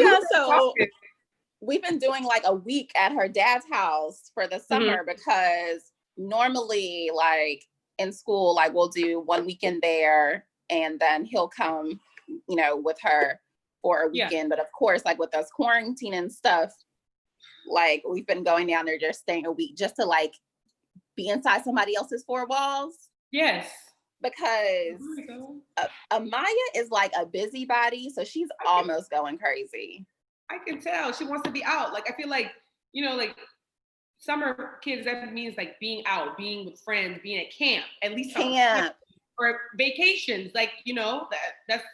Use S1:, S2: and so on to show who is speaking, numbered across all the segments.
S1: like,
S2: yeah, so we've been doing like a week at her dad's house for the summer because normally like in school, like we'll do one weekend there and then he'll come, you know, with her for a weekend. Yeah. But of course, like with us quarantine and stuff, like we've been going down there just staying a week just to like be inside somebody else's four walls.
S1: Yes.
S2: Because Amaya is like a busybody, so she's almost going crazy.
S1: I can tell she wants to be out. Like, I feel like, you know, like summer kids, that means like being out, being with friends, being at camp, at least camp or vacations. Like, you know, that's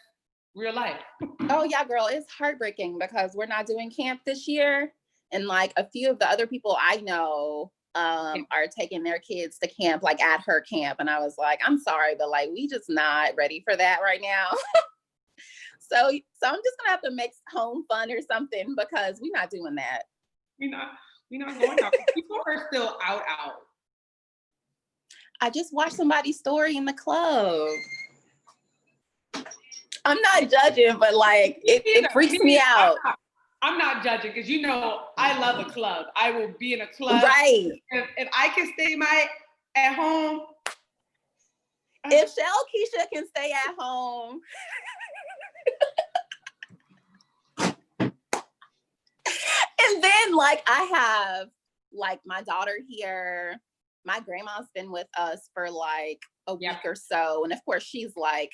S1: real life.
S2: Oh yeah, girl, it's heartbreaking because we're not doing camp this year. And like a few of the other people I know are taking their kids to camp, like at her camp. And I was like, I'm sorry, but like, we just not ready for that right now. So I'm just gonna have to make home fun or something because we're not doing that.
S1: We're not going out. People are still out.
S2: I just watched somebody's story in the club. I'm not judging, but like it freaks me out.
S1: I'm not judging because you know I love a club. I will be in a club.
S2: Right.
S1: If I can stay at home.
S2: If Shell Keisha can stay at home. And then like I have like my daughter here. My grandma's been with us for like a week or so. And of course she's like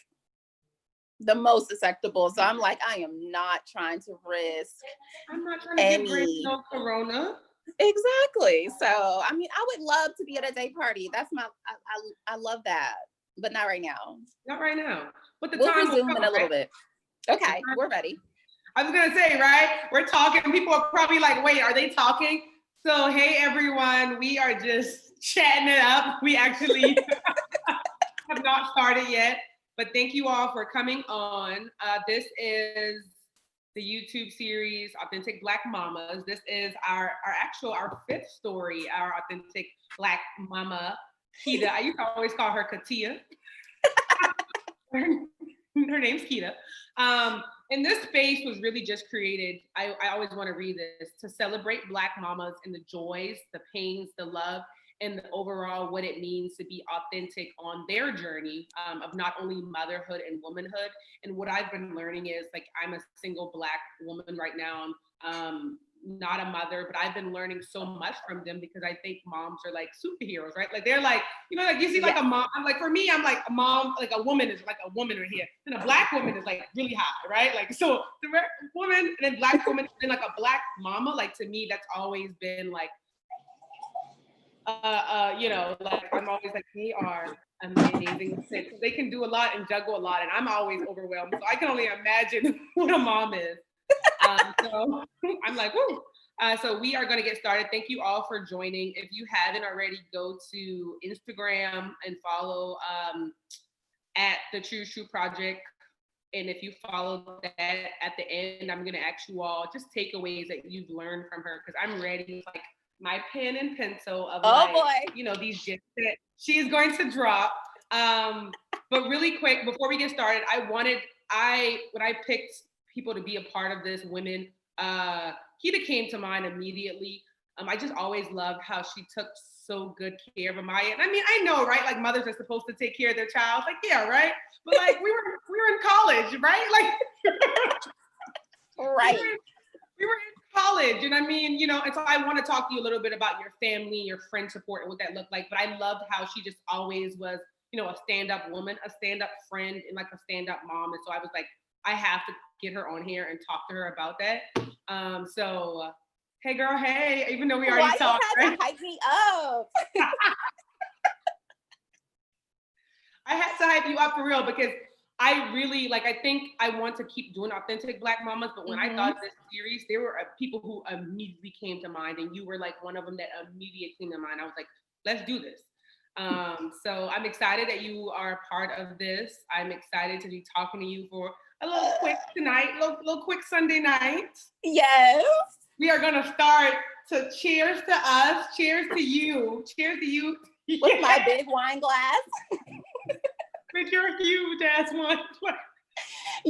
S2: the most susceptible. So I'm like, I am not trying to risk
S1: I'm not trying to get no corona.
S2: Exactly. So I mean, I would love to be at a day party. That's I love that. But not right now.
S1: Not right now. But
S2: we'll resume in a little bit. Okay, we're ready.
S1: I was gonna say, right? We're talking. People are probably like, wait, are they talking? So hey everyone, we are just chatting it up. We actually have not started yet. But thank you all for coming on. This is the YouTube series, Authentic Black Mamas. This is our fifth story, our Authentic Black Mama, Kitia. I used to always call her Kitia. Her name's Kitia. And this space was really just created, I always want to read this, to celebrate Black mamas and the joys, the pains, the love, and the overall what it means to be authentic on their journey of not only motherhood and womanhood. And what I've been learning is, like, I'm a single Black woman right now, not a mother, but I've been learning so much from them because I think moms are like superheroes, right? Like they're like, you know, like you see like a mom, I'm like, for me, I'm like a mom, like a woman is like a woman right here. And a Black woman is like really high, right? Like, so the woman and then Black woman and like a Black mama, like to me, that's always been like, you know, like I'm always like, they are amazing. They can do a lot and juggle a lot. And I'm always overwhelmed. So I can only imagine what a mom is. So I'm like, woo. So we are going to get started. Thank you all for joining. If you haven't already, go to Instagram and follow at the True Project. And if you follow that at the end, I'm going to ask you all just takeaways that you've learned from her, because I'm ready, like my pen and pencil of you know, these gifts that she is going to drop. But really quick, before we get started, when I picked people to be a part of this, women, Kitia came to mind immediately. I just always loved how she took so good care of Amaya. And I mean, I know, right? Like mothers are supposed to take care of their child. Like, yeah, right? But like we were in college, right? Like
S2: right.
S1: We were in college, and I mean, you know, and so I want to talk to you a little bit about your family, your friend support, and what that looked like. But I loved how she just always was, you know, a stand-up woman, a stand-up friend, and like a stand-up mom. And so I was like, I have to get her on here and talk to her about that. So hey girl, hey, even though we already talked,
S2: you had to hype me up?
S1: I had to hype you up for real, because I really, like, I think I want to keep doing Authentic Black Mamas, but when I thought of this series, there were people who immediately came to mind, and you were like one of them that immediately came to mind. I was like, let's do this. So I'm excited that you are a part of this. I'm excited to be talking to you for a little quick tonight, little quick Sunday night.
S2: Yes.
S1: We are gonna start to cheers to us, cheers to you, cheers to you.
S2: With my big wine glass.
S1: With your huge ass wine glass.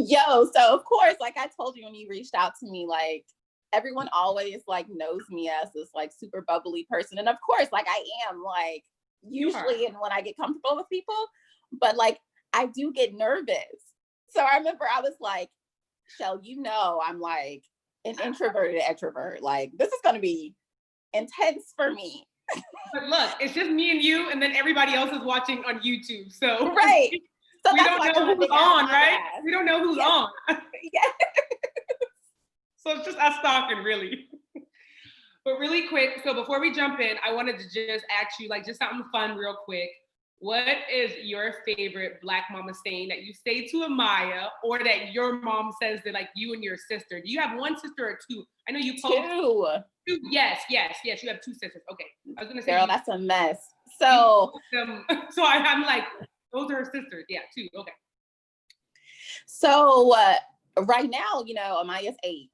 S2: Yo, so of course, like I told you when you reached out to me, like everyone always like knows me as this like super bubbly person. And of course, like I am like usually and when I get comfortable with people, but like I do get nervous. So I remember I was like, Shell, I'm like an introverted extrovert. Like this is gonna be intense for me.
S1: But look, it's just me and you, and then everybody else is watching on YouTube. So
S2: right. So
S1: we don't know who's on, right? We don't know who's on.
S2: Yeah.
S1: So it's just us talking, really. But really quick, so before we jump in, I wanted to just ask you, like, just something fun real quick. What is your favorite Black mama saying that you say to Amaya, or that your mom says to like you and your sister? Do you have one sister or two? I know you post two. Yes, you have two sisters. Okay, I was gonna say,
S2: girl, that's a mess. So
S1: I'm like, those are her sisters. Yeah, two. Okay.
S2: So right now, Amaya's 8.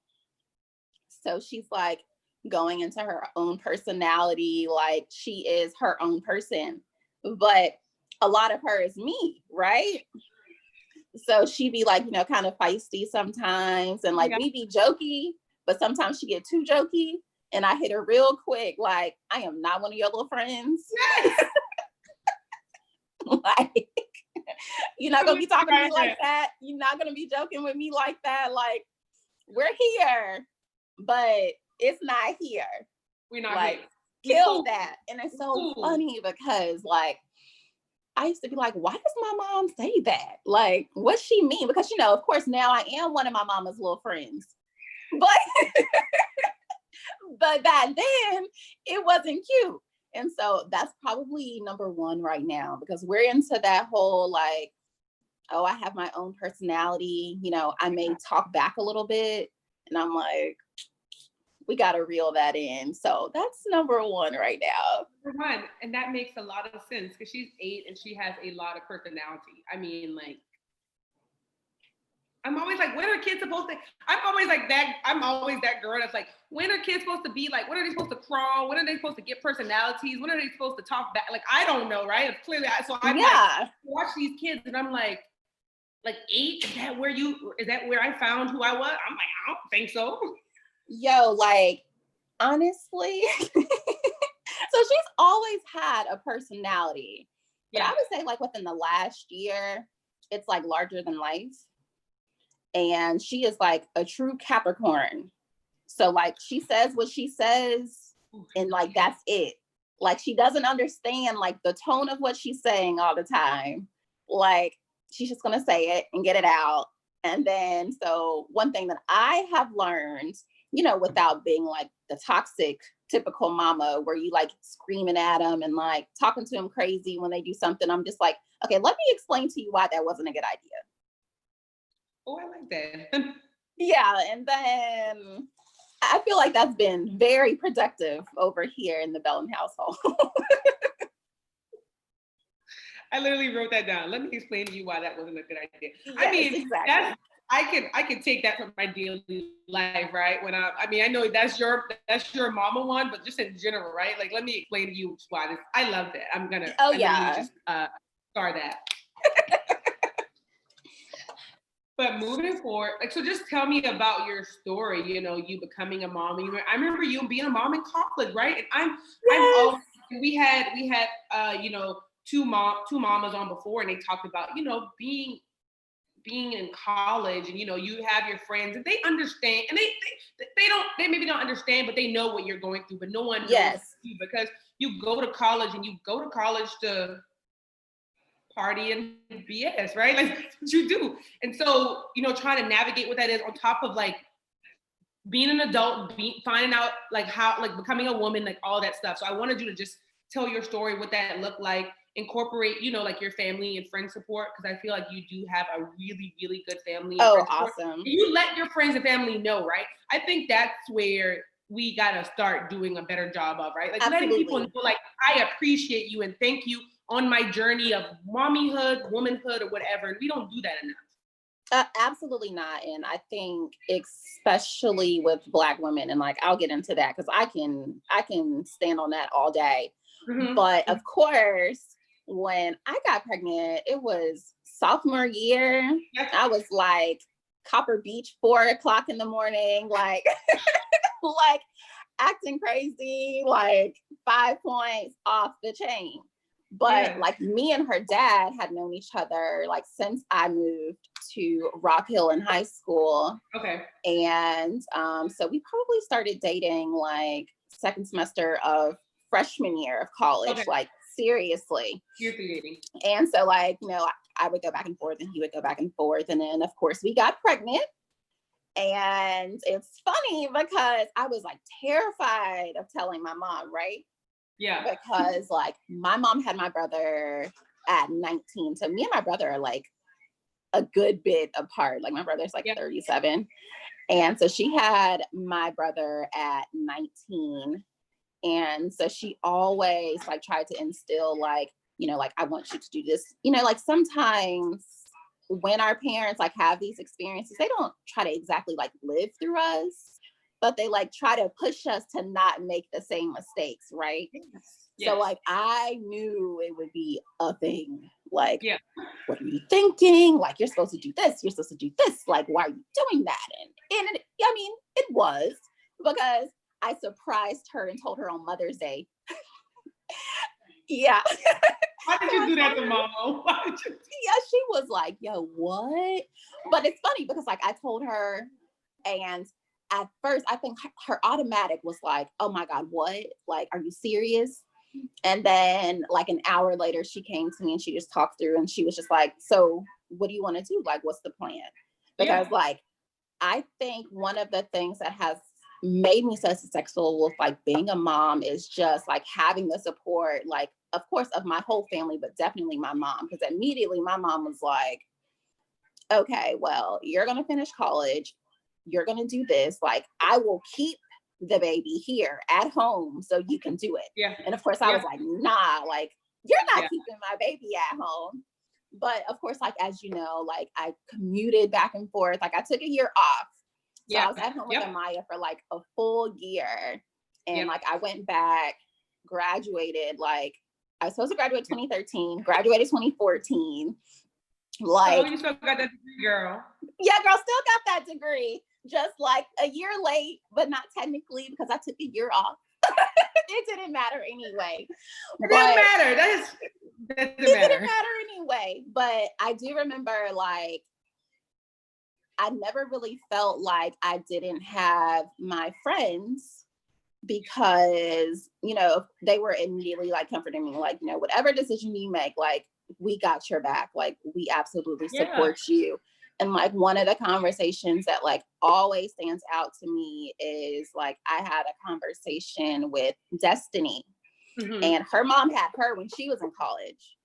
S2: So she's like going into her own personality, like she is her own person. But a lot of her is me, right? So she be like, kind of feisty sometimes. And like we be jokey, but sometimes she get too jokey. And I hit her real quick, like, I am not one of your little friends. Yes. Like, you're not gonna be talking to me like that. You're not gonna be joking with me like that. Like, we're here, but it's not here.
S1: We're not
S2: like here. Kill that. And it's so funny because like I used to be like, why does my mom say that? Like, what's she mean? Because of course now I am one of my mama's little friends. But but back then it wasn't cute. And so that's probably number one right now, because we're into that whole like, oh, I have my own personality. I may talk back a little bit, and I'm like, we got to reel that in. So that's number one right now.
S1: Number one, and that makes a lot of sense because she's 8 and she has a lot of personality. I mean, like, I'm always like, when are kids supposed to? I'm always like that. I'm always that girl that's like, when are kids supposed to be like? When are they supposed to crawl? When are they supposed to get personalities? When are they supposed to talk back? Like, I don't know, right? It's clearly, so I'm like, watch these kids, and I'm like 8. Is that where I found who I was? I'm like, I don't think so.
S2: Yo, like, honestly, so she's always had a personality, but I would say like within the last year, it's like larger than life. And she is like a true Capricorn. So like she says what she says, and like that's it. Like she doesn't understand like the tone of what she's saying all the time. Like she's just gonna say it and get it out. And then so one thing that I have learned, without being like the toxic typical mama where you like screaming at them and like talking to them crazy when they do something, I'm just like, okay, let me explain to you why that wasn't a good idea.
S1: Oh, I like that.
S2: Yeah, and then I feel like that's been very productive over here in the Bellum household.
S1: I literally wrote that down. Let me explain to you why that wasn't a good idea.
S2: Yes, I mean, exactly.
S1: I can take that from my daily life, right? When I know that's your mama one, but just in general, right? Like, let me explain to you why this. I love that. I'm gonna. Just start that. But moving forward, like, so just tell me about your story, you becoming a mom. I remember you being a mom in college, right? And we had two mamas on before, and they talked about, being in college, and, you have your friends, and they understand, and they maybe don't understand, but they know what you're going through, but no one knows you, because you go to college to party and BS, right? Like, that's what you do. And so, trying to navigate what that is on top of like being an adult, finding out like how, like becoming a woman, like all that stuff. So I wanted you to just tell your story, what that looked like, incorporate, like your family and friend support, because I feel like you do have a really, really good family.
S2: Oh, awesome.
S1: And you let your friends and family know, right? I think that's where we got to start doing a better job of, right? Like, letting people know, like, I appreciate you and thank you on my journey of mommyhood, womanhood, or whatever. And we don't do that enough.
S2: Absolutely not. And I think especially with Black women, and like I'll get into that because I can stand on that all day. Mm-hmm. But of course, when I got pregnant, it was sophomore year. I was like Copper Beach, 4 o'clock in the morning, like, like acting crazy, like 5 points off the chain. But like me and her dad had known each other like since I moved to Rock Hill in high school.
S1: Okay.
S2: And so we probably started dating like second semester of freshman year of college, like seriously. And so like, you know, I would go back and forth and he would go back and forth. And then of course we got pregnant. And it's funny because I was like terrified of telling my mom, right?
S1: Yeah.
S2: Because like my mom had my brother at 19. So me and my brother are like a good bit apart. Like my brother's like 37. And so she had my brother at 19. And so she always like tried to instill like, you know, like, I want you to do this. You know, like sometimes when our parents like have these experiences, they don't try to exactly like live through us, but they like try to push us to not make the same mistakes, right? Yes. So like I knew it would be a thing. Like, what are you thinking? Like, you're supposed to do this. You're supposed to do this. Like, why are you doing that? And it, I mean, it was because I surprised her and told her on Mother's Day. Yeah.
S1: Why did you do that to Mama?
S2: Yeah, she was like, yo, what? But it's funny because like I told her, and at first I think her automatic was like, oh my God, what? Like, are you serious? And then like an hour later, she came to me and she just talked through and she was just like, so what do you want to do? Like, what's the plan? Because like, I think one of the things that has made me so successful with like being a mom is just like having the support, like, of course, of my whole family, but definitely my mom. Because immediately my mom was like, okay, well, you're going to finish college. You're going to do this. Like, I will keep the baby here at home so you can do it.
S1: Yeah.
S2: And of course I was like, nah, like, you're not keeping my baby at home. But of course, like, as you know, like I commuted back and forth. Like I took a year off. So I was at home with Amaya for like a full year. And like I went back, graduated, like I was supposed to graduate 2013, graduated 2014. Like,
S1: oh, you still got that degree, girl.
S2: Yeah, girl, still got that degree. Just like a year late, but not technically because I took a year off. It didn't matter anyway.
S1: It didn't matter. That didn't
S2: matter anyway. But I do remember like I never really felt like I didn't have my friends because, you know, they were immediately like comforting me, like, you know, whatever decision you make, like, we got your back. Like, we absolutely support you. And like one of the conversations that like always stands out to me is like I had a conversation with Destiny, and her mom had her when she was in college,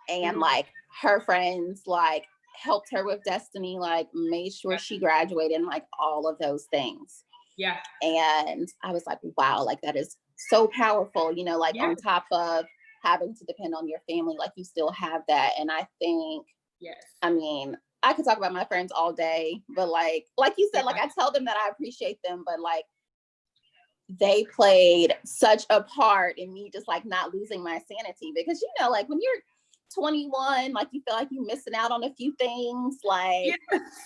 S2: and like her friends like helped her with Destiny, like made sure she graduated and like all of those things.
S1: Yeah.
S2: And I was like, wow, like that is so powerful, you know, like on top of having to depend on your family, like you still have that. And I think, I mean, I could talk about my friends all day, but like you said, like I tell them that I appreciate them, but like they played such a part in me just like not losing my sanity, because, you know, like when you're 21, like you feel like you're missing out on a few things, like,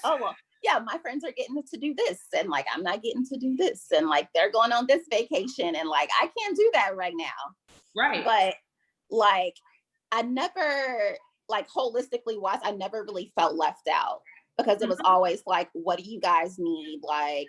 S2: oh, well, yeah, my friends are getting to do this and like I'm not getting to do this, and like they're going on this vacation and like I can't do that right now.
S1: Right.
S2: But like I never, like holistically wise, I never really felt left out, because it was always like, what do you guys need? Like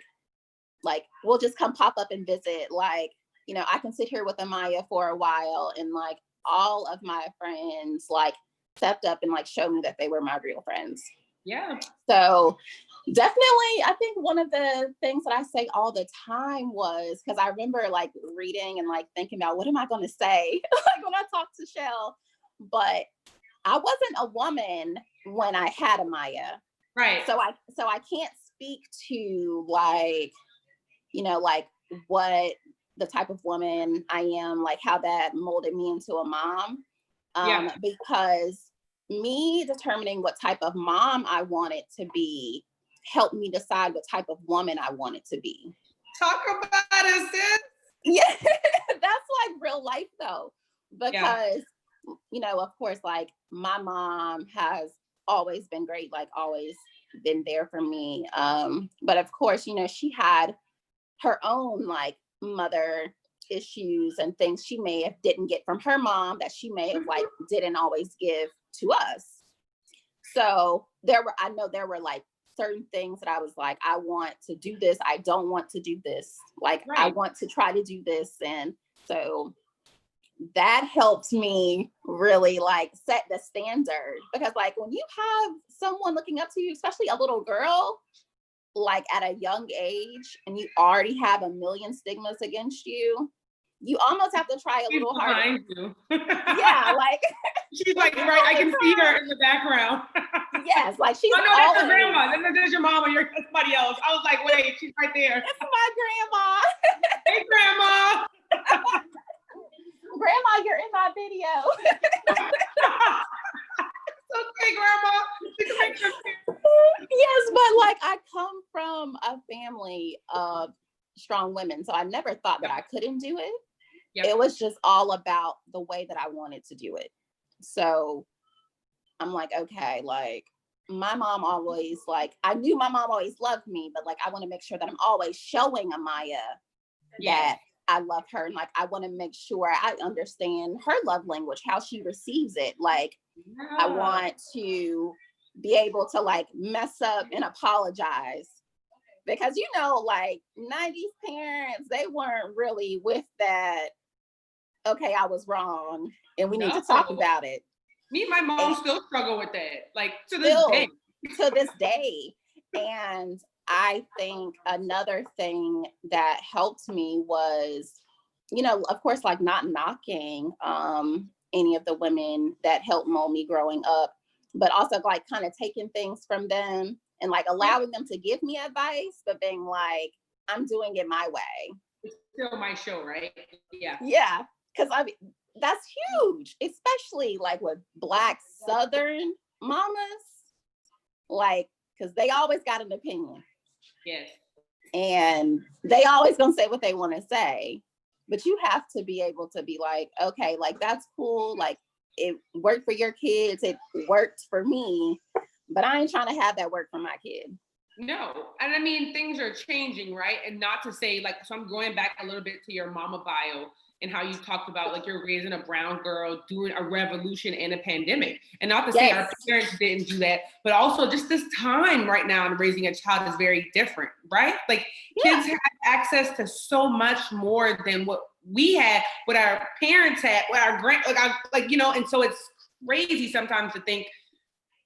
S2: we'll just come pop up and visit. Like, you know, I can sit here with Amaya for a while, and like all of my friends like stepped up and like showed me that they were my real friends.
S1: Yeah.
S2: So definitely, I think one of the things that I say all the time was, because I remember like reading and like thinking about what am I going to say like when I talk to Shell, but I wasn't a woman when I had Amaya.
S1: Right.
S2: So I can't speak to like, you know, like what the type of woman I am, like how that molded me into a mom. Because me determining what type of mom I wanted to be helped me decide what type of woman I wanted to be.
S1: Talk about it, sis.
S2: Yeah, that's like real life though, because you know, of course, like my mom has always been great, like always been there for me. But of course, you know, she had her own like mother issues and things she may have didn't get from her mom that she may have like didn't always give to us. So I know there were like certain things that I was like, I want to do this. I don't want to do this. Like, I want to try to do this. And so that helped me really like set the standard, because like when you have someone looking up to you, especially a little girl, like at a young age, and you already have a million stigmas against you, you almost have to try a little harder. Yeah, like
S1: she's like, right, I can see her in the background.
S2: Yes, like she's.
S1: Oh no, that's your grandma. Then there's your mom, or you're somebody else. I was like, wait, she's right there.
S2: It's my grandma.
S1: Hey, grandma.
S2: Grandma, you're in my video.
S1: Okay, grandma.
S2: Yes, but like I come from a family of strong women, so I never thought that I couldn't do it. Yep. It was just all about the way that I wanted to do it. So I'm like, okay, like my mom always, like, I knew my mom always loved me, but like I want to make sure that I'm always showing Amaya that I love her, and like I want to make sure I understand her love language, how she receives it. Like I want to be able to like mess up and apologize, because you know, like 90s parents, they weren't really with that. Okay, I was wrong, and we need to talk about it.
S1: Me and my mom still struggle with that, like to this day.
S2: To this day. And I think another thing that helped me was, you know, of course, like not knocking any of the women that helped mold me growing up, but also like kind of taking things from them and like allowing them to give me advice, but being like, I'm doing it my way.
S1: It's still my show, right? Yeah.
S2: Yeah. Because I mean, that's huge, especially like with Black Southern mamas, like, because they always got an opinion.
S1: Yes.
S2: And they always gonna say what they want to say, but you have to be able to be like, okay, like that's cool, like it worked for your kids, it worked for me, but I ain't trying to have that work for my kid.
S1: No, and I mean, things are changing, right? And not to say like, so I'm going back a little bit to your mama bio and how you talked about like you're raising a brown girl during a revolution and a pandemic. And not to say our parents didn't do that, but also just this time right now in raising a child is very different, right? Like kids have access to so much more than what we had, what our parents had, what our like, you know, and so it's crazy sometimes to think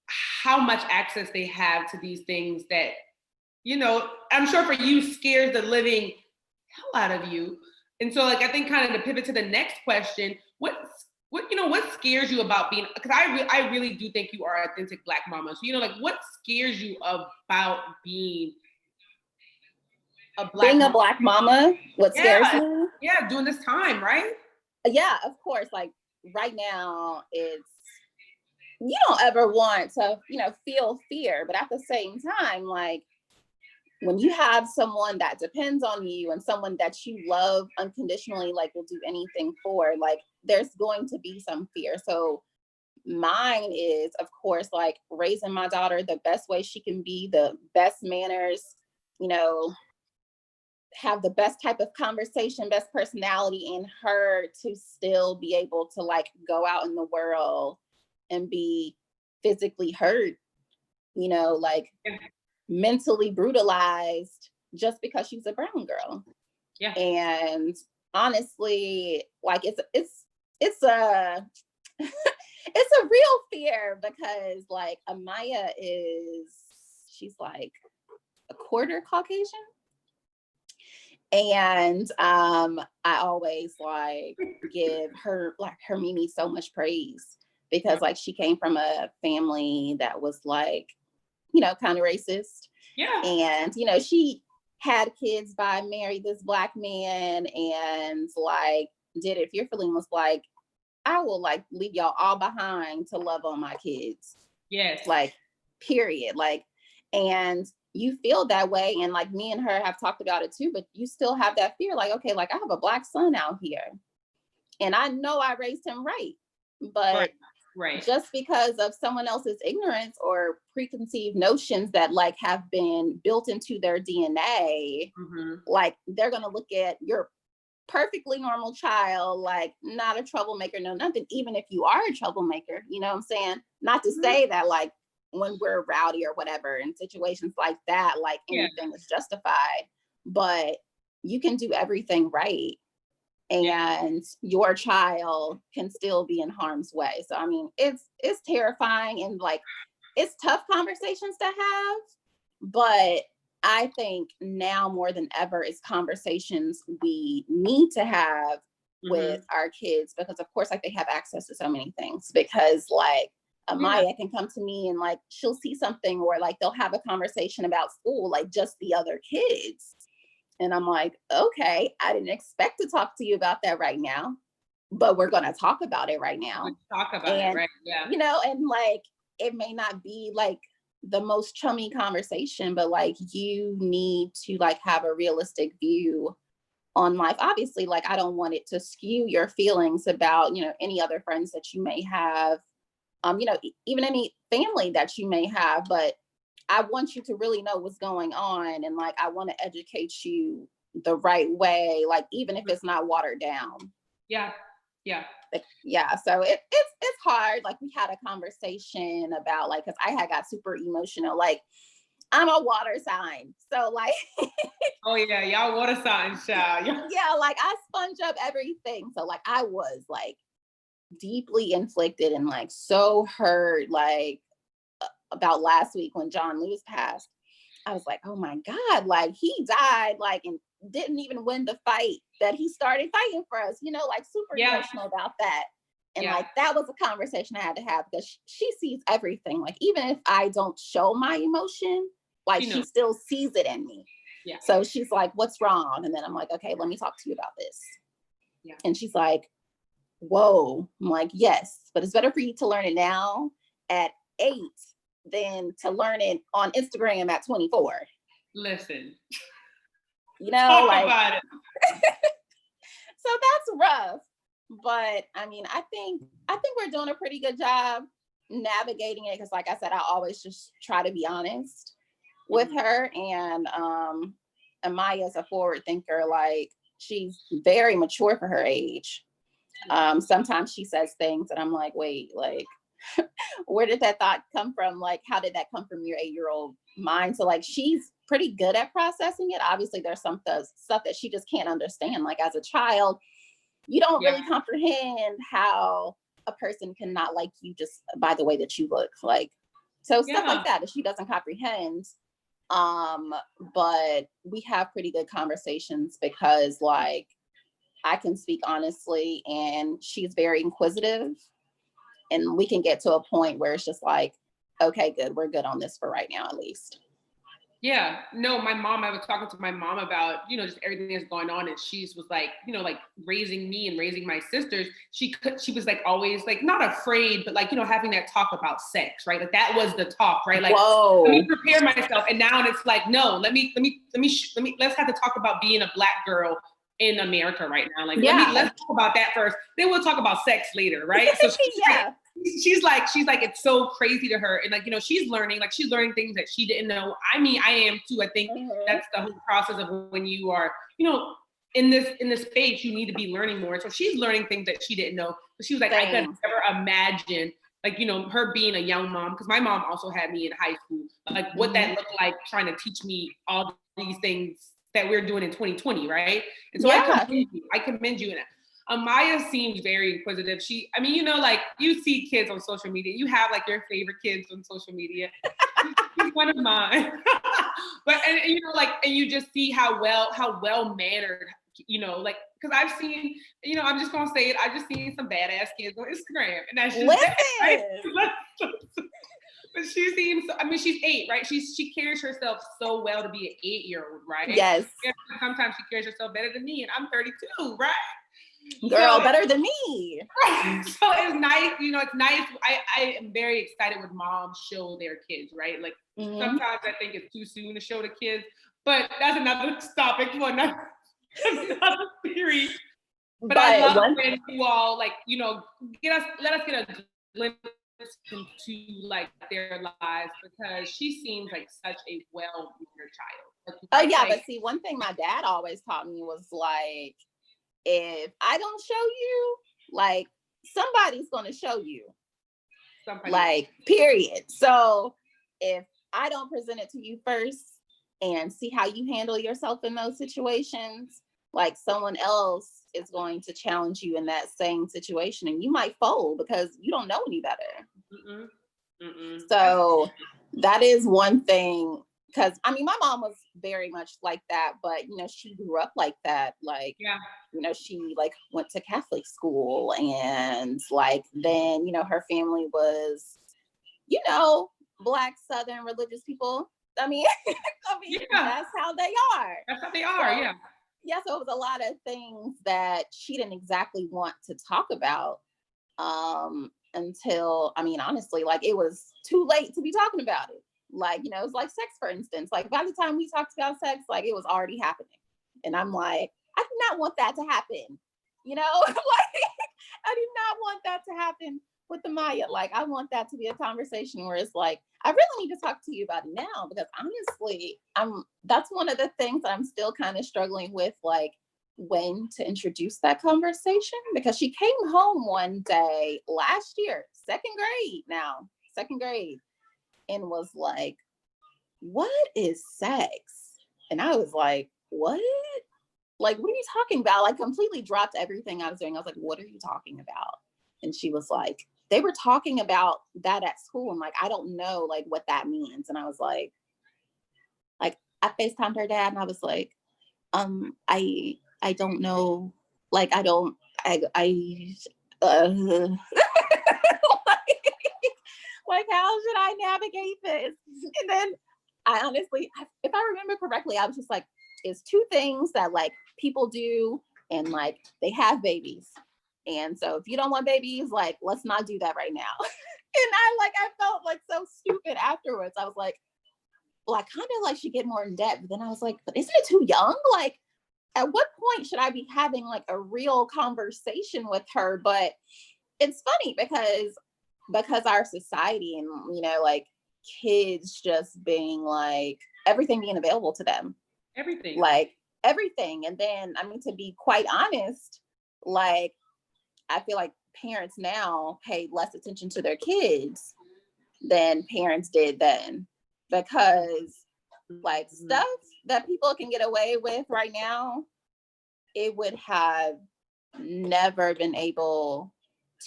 S1: how much access they have to these things that, you know, I'm sure for you scares the living hell out of you. And so like, I think kind of to pivot to the next question, what scares you about being, because I really do think you are authentic Black mama. So, you know, like what scares you about being a Black
S2: mama? What scares me?
S1: Yeah, during this time, right?
S2: Yeah, of course. Like right now it's, you don't ever want to, you know, feel fear, but at the same time, like when you have someone that depends on you and someone that you love unconditionally, like will do anything for, like there's going to be some fear. So mine is, of course, like raising my daughter the best way she can be, the best manners, you know, have the best type of conversation, best personality in her to still be able to like go out in the world and be physically hurt, you know, like mentally brutalized just because she's a brown girl.
S1: Yeah.
S2: And honestly, like it's a it's a real fear, because like Amaya she's like a quarter Caucasian. And I always like give her like her Mimi so much praise, because like she came from a family that was like, you know, kind of racist.
S1: Yeah.
S2: And, you know, she had kids by married this Black man and like did it fearfully and was like, I will like leave y'all all behind to love on my kids.
S1: Yes.
S2: Like, period. Like, and you feel that way. And like me and her have talked about it too, but you still have that fear. Like, okay, like I have a Black son out here and I know I raised him right, but
S1: Right.
S2: just because of someone else's ignorance or preconceived notions that like have been built into their DNA. Like they're gonna look at your perfectly normal child, like not a troublemaker, no nothing, even if you are a troublemaker, you know what I'm saying? Not to say that like when we're rowdy or whatever in situations like that, like anything is justified, but you can do everything right and your child can still be in harm's way. So I mean, it's terrifying and like it's tough conversations to have, but I think now more than ever is conversations we need to have with our kids, because of course like they have access to so many things, because like Amaya can come to me and like she'll see something, or like they'll have a conversation about school, like just the other kids. And I'm like, okay, I didn't expect to talk to you about that right now, but we're going to talk about it right now.
S1: Talk about it, right? Yeah.
S2: You know, and like, it may not be like the most chummy conversation, but like you need to like have a realistic view on life. Obviously, like I don't want it to skew your feelings about, you know, any other friends that you may have, you know, even any family that you may have, but I want you to really know what's going on. And like, I want to educate you the right way, like, even if it's not watered down.
S1: Yeah. Yeah.
S2: Yeah. So it's hard. Like we had a conversation about like, cause I had got super emotional. Like I'm a water sign. So like,
S1: oh yeah. Y'all water signs, child.
S2: Yeah. Like I sponge up everything. So like, I was like deeply inflicted and like so hurt, like, about last week when John Lewis passed. I was like, oh my God, like he died, like, and didn't even win the fight that he started fighting for us, you know, like super emotional about that. And like, that was a conversation I had to have, because she sees everything. Like, even if I don't show my emotion, like she still sees it in me. Yeah. So she's like, what's wrong? And then I'm like, okay, let me talk to you about this. Yeah. And she's like, whoa. I'm like, yes, but it's better for you to learn it now at 8 than to learn it on Instagram at 24.
S1: Listen,
S2: you know,
S1: talk
S2: like,
S1: about it.
S2: So that's rough. But I mean, I think we're doing a pretty good job navigating it, because like I said, I always just try to be honest with her. And Amaya's a forward thinker. Like she's very mature for her age. Sometimes she says things and I'm like, wait, like where did that thought come from? Like, how did that come from your 8-year-old mind? So like, she's pretty good at processing it. Obviously there's some stuff that she just can't understand. Like as a child, you don't really comprehend how a person can not like you just by the way that you look. Like, so stuff like that she doesn't comprehend. But we have pretty good conversations, because like I can speak honestly and she's very inquisitive. And we can get to a point where it's just like, okay, good. We're good on this for right now, at least.
S1: Yeah, no, my mom, I was talking to my mom about, you know, just everything that's going on. And she was like, you know, like raising me and raising my sisters. She was like always like not afraid, but like, you know, having that talk about sex, right? Like that was the talk, right? Like, let me prepare myself. And now it's like, no, let's have to talk about being a Black girl in America right now. Like, let's talk about that first. Then we'll talk about sex later, right? So she's like, it's so crazy to her. And like, you know, she's learning things that she didn't know. I mean, I am too. I think that's the whole process of when you are, you know, in this space, you need to be learning more. So she's learning things that she didn't know. But she was like, I could never imagine, like, you know, her being a young mom, because my mom also had me in high school, like what that looked like, trying to teach me all these things that we're doing in 2020, right? And so I commend you in it. Amaya seems very inquisitive. I mean, you know, like you see kids on social media, you have like your favorite kids on social media. She's one of mine. But, and you know, like, and you just see how well mannered, you know, like, because I've seen, you know, I'm just going to say it. I've just seen some badass kids on Instagram, and that's just that, right? But she seems, I mean, she's 8, right? She carries herself so well to be an 8-year-old, right?
S2: Yes.
S1: And sometimes she carries herself better than me, and I'm 32, right?
S2: Girl, better than me.
S1: So it's nice, you know, it's nice. I am very excited when moms show their kids, right? Like sometimes I think it's too soon to show the kids, but that's another topic for another theory. But I love when you all like, you know, let us get a glimpse into like their lives because she seems like such a well-mannered child.
S2: Oh yeah, but see, one thing my dad always taught me was like, if I don't show you, like somebody's gonna show you. Like, period. So if I don't present it to you first and see how you handle yourself in those situations, like someone else is going to challenge you in that same situation and you might fold because you don't know any better. So that is one thing, because I mean, my mom was very much like that, but you know, she grew up like that. Like, you know, she like went to Catholic school, and like then, you know, her family was, you know, Black Southern religious people. I mean, that's how they are.
S1: That's how they are,
S2: so, yeah. So it was a lot of things that she didn't exactly want to talk about until, I mean, honestly, like it was too late to be talking about it. Like, you know, it's like sex, for instance. Like by the time we talked about sex, like it was already happening. And I'm like, I do not want that to happen. You know, like I do not want that to happen with the Maya. Like I want that to be a conversation where it's like, I really need to talk to you about it now, because honestly, that's one of the things that I'm still kind of struggling with, like when to introduce that conversation, because she came home one day last year, second grade, and was like, what is sex? And I was like, what? Like, what are you talking about? Like completely dropped everything I was doing. I was like, what are you talking about? And she was like, they were talking about that at school. And like, I don't know like what that means. And I was like I FaceTimed her dad and I was like, I don't know. Like, I don't, like, like, how should I navigate this? And then I honestly, if I remember correctly, I was just like, it's two things that like people do, and like they have babies. And so if you don't want babies, like, let's not do that right now. And I felt like so stupid afterwards. I was like, well, I kind of like should get more in depth. But then I was like, but isn't it too young? Like, at what point should I be having like a real conversation with her? But it's funny because our society and, you know, like kids just being like everything being available to them.
S1: Everything.
S2: Like everything. And then, I mean, to be quite honest, like, I feel like parents now pay less attention to their kids than parents did then, because like stuff that people can get away with right now, it would have never been able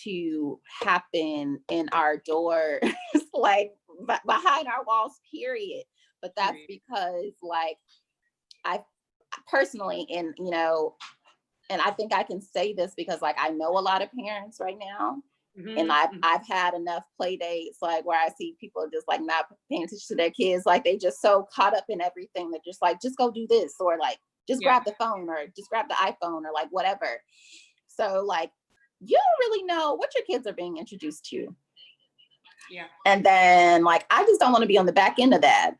S2: to happen in our doors, like behind our walls, period. But that's because like I personally, and you know, and I think I can say this because like I know a lot of parents right now. And I've had enough play dates like where I see people just like not paying attention to their kids, like they just so caught up in everything that just like, just go do this, or like just grab the phone, or just grab the iPhone, or like whatever. So like you don't really know what your kids are being introduced to.
S1: Yeah.
S2: And then like I just don't want to be on the back end of that.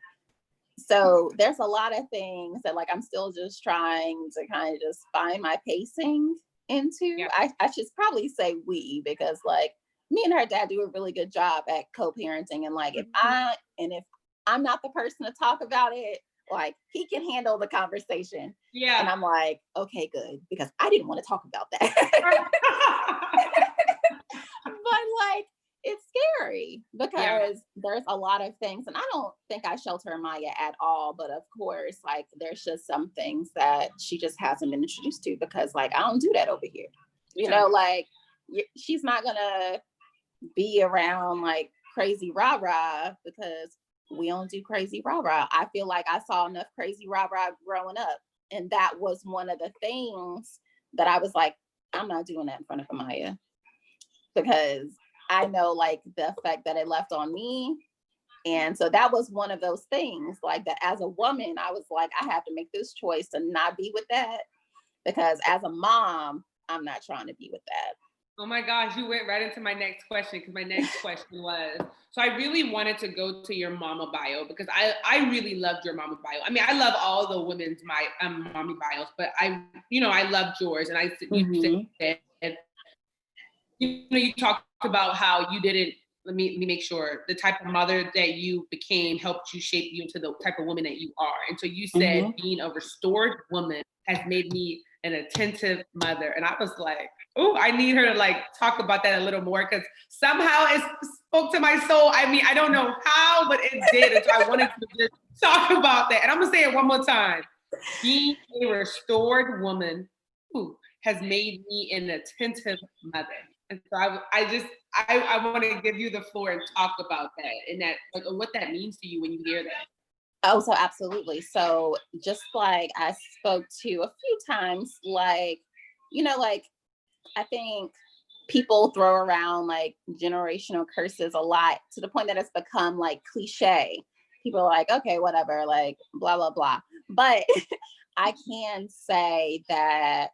S2: So there's a lot of things that like I'm still just trying to kind of just find my pacing into.
S1: Yeah.
S2: I should probably say we, because like me and her dad do a really good job at co-parenting, and like if I'm not the person to talk about it, like he can handle the conversation.
S1: Yeah.
S2: And I'm like, okay, good, because I didn't want to talk about that. But like it's scary because there's a lot of things, and I don't think I shelter Maya at all, but of course like there's just some things that she just hasn't been introduced to, because like I don't do that over here, you know, like she's not gonna be around like crazy rah-rah, because we don't do crazy rah-rah. I feel like I saw enough crazy rah-rah growing up, and that was one of the things that I was like, I'm not doing that in front of Maya, because I know like the effect that it left on me. And so that was one of those things, like that as a woman, I was like, I have to make this choice to not be with that, because as a mom, I'm not trying to be with that.
S1: Oh my gosh, you went right into my next question, because my next question was, so I really wanted to go to your mama bio, because I really loved your mama bio. I mean, I love all the women's mommy bios, but I loved yours, and you said you talked about how you didn't, let me make sure, the type of mother that you became helped you shape you into the type of woman that you are. And so you said being a restored woman has made me an attentive mother. And I was like, oh, I need her to like talk about that a little more, because somehow it spoke to my soul. I mean, I don't know how, but it did. And so I wanted to just talk about that. And I'm gonna say it one more time. Being a restored woman has made me an attentive mother. And so I want to give you the floor and talk about that, and that, like, what that means to you when you hear that.
S2: Oh, so absolutely. So just like I spoke to a few times, like, like I think people throw around like generational curses a lot, to the point that it's become like cliche. People are like, okay, whatever, like blah, blah, blah. But I can say that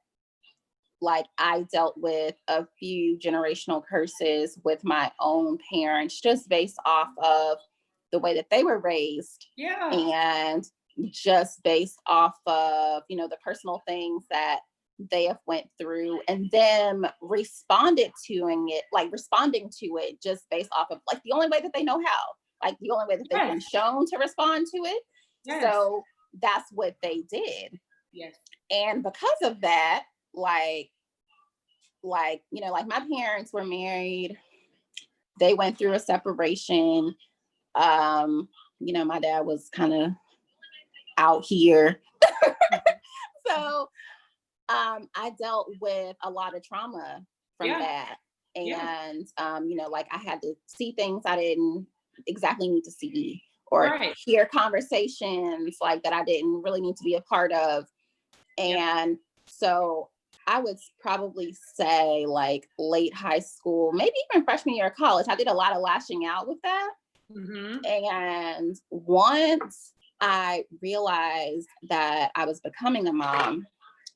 S2: like I dealt with a few generational curses with my own parents, just based off of the way that they were raised.
S1: Yeah.
S2: And just based off of, the personal things that they have went through, and them responding to it just based off of like the only way that they know how, like the only way that they've been shown to respond to it. Yes. So that's what they did.
S1: Yes.
S2: And because of that, like my parents were married, they went through a separation. My dad was kind of out here. So I dealt with a lot of trauma from that. And, like I had to see things I didn't exactly need to see, or hear conversations like that I didn't really need to be a part of. And so I would probably say like late high school, maybe even freshman year of college, I did a lot of lashing out with that. And once I realized that I was becoming a mom,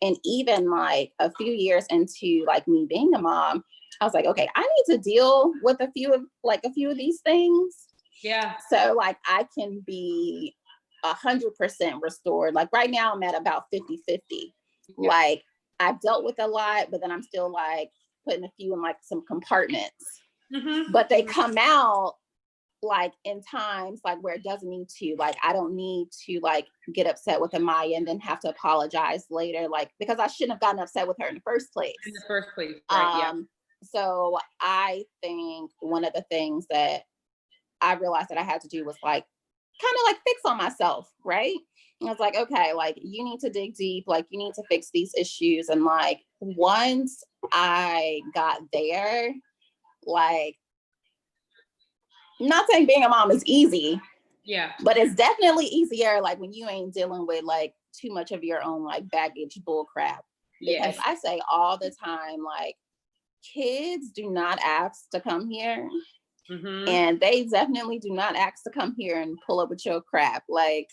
S2: and even like a few years into like me being a mom, I was like, okay, I need to deal with a few of these things.
S1: Yeah.
S2: So like I can be 100% restored. Like right now I'm at about 50-50. Like I've dealt with a lot, but then I'm still like putting a few in like some compartments. But they come out like in times like where it doesn't need to, like I don't need to like get upset with Amaya and then have to apologize later, like because I shouldn't have gotten upset with her in the first place.
S1: Right?
S2: So I think one of the things that I realized that I had to do was like kind of like fix on myself, right? And I was like, okay, like you need to dig deep, like you need to fix these issues. And like once I got there, like, not saying being a mom is easy, but it's definitely easier like when you ain't dealing with like too much of your own like baggage bull crap. Because I say all the time, like kids do not ask to come here. And they definitely do not ask to come here and pull up with your crap. Like